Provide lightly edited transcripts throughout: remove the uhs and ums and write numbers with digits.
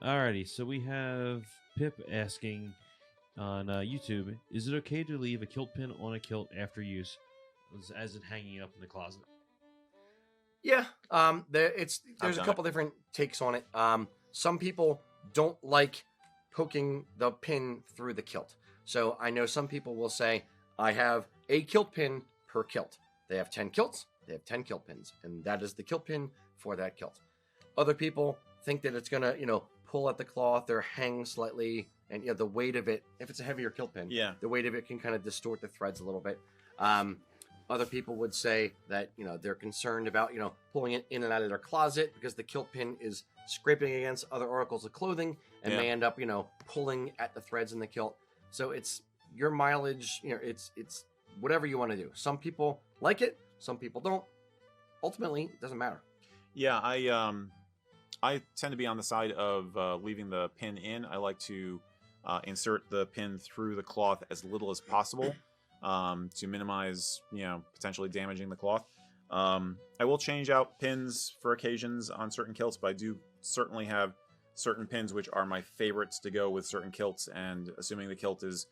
Alrighty, so we have Pip asking on YouTube, is it okay to leave a kilt pin on a kilt after use, as in hanging it up in the closet? Yeah, there's a couple different takes on it. Some people don't like poking the pin through the kilt. So I know some people will say, I have a kilt pin per kilt. They have 10 kilts, they have 10 kilt pins, and that is the kilt pin for that kilt. Other people think that it's gonna, pull at the cloth or hang slightly, and the weight of it, if it's a heavier kilt pin, the weight of it can kind of distort the threads a little bit. Other people would say that, they're concerned about, pulling it in and out of their closet because the kilt pin is scraping against other articles of clothing and may end up, pulling at the threads in the kilt. So it's your mileage, it's whatever you want to do. Some people like it, some people don't. Ultimately, it doesn't matter. Yeah, I tend to be on the side of leaving the pin in. I like to insert the pin through the cloth as little as possible. To minimize, potentially damaging the cloth. I will change out pins for occasions on certain kilts, but I do certainly have certain pins which are my favorites to go with certain kilts, and assuming the kilt is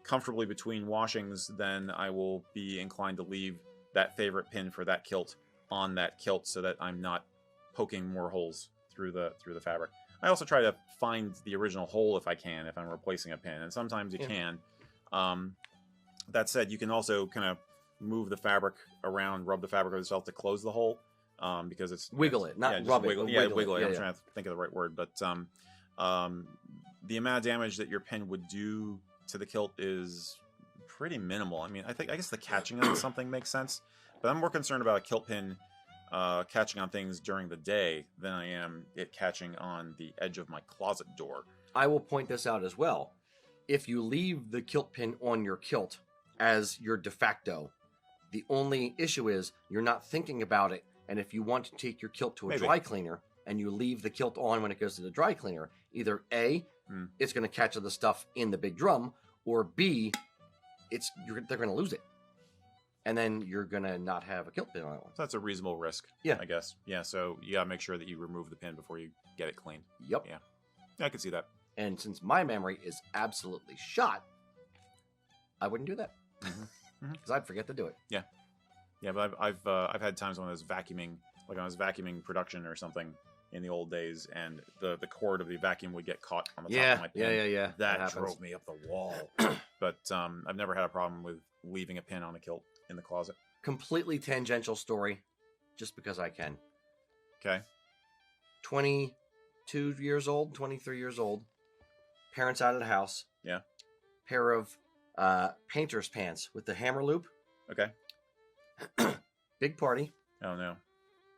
comfortably between washings, then I will be inclined to leave that favorite pin for that kilt on that kilt so that I'm not poking more holes through the fabric. I also try to find the original hole if I can, if I'm replacing a pin, and sometimes you can. That said, you can also kind of move the fabric around, rub the fabric with yourself to close the hole, because it's wiggle it, not rub it. Wiggle it. I'm trying to think of the right word, but the amount of damage that your pin would do to the kilt is pretty minimal. I mean, I guess the catching on something makes sense, but I'm more concerned about a kilt pin catching on things during the day than I am it catching on the edge of my closet door. I will point this out as well. If you leave the kilt pin on your kilt as your de facto, the only issue is you're not thinking about it, and if you want to take your kilt to a dry cleaner and you leave the kilt on when it goes to the dry cleaner, either A, it's going to catch the stuff in the big drum, or B, they're going to lose it, and then you're going to not have a kilt pin on it. So that's a reasonable risk, I guess. Yeah, so you got to make sure that you remove the pin before you get it cleaned. Yep. Yeah, I can see that. And since my memory is absolutely shot, I wouldn't do that. Because I'd forget to do it. Yeah, but I've had times when I was vacuuming, like I was vacuuming production or something in the old days, and the cord of the vacuum would get caught on the top of my pin. Yeah. That drove me up the wall. But I've never had a problem with leaving a pin on a kilt in the closet. Completely tangential story, just because I can. Okay. 22 years old, 23 years old. Parents out of the house. Yeah. Pair of painter's pants with the hammer loop. Okay. Big party. Oh no.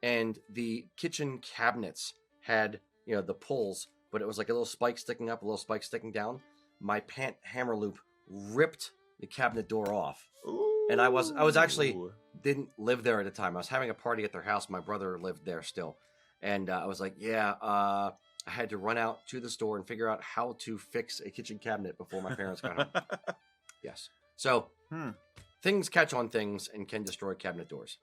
And the kitchen cabinets had, the pulls, but it was like a little spike sticking up, a little spike sticking down. My pant hammer loop ripped the cabinet door off. Ooh. And I was actually didn't live there at the time. I was having a party at their house. My brother lived there still. And I was like, I had to run out to the store and figure out how to fix a kitchen cabinet before my parents got home. Yes. So things catch on things and can destroy cabinet doors.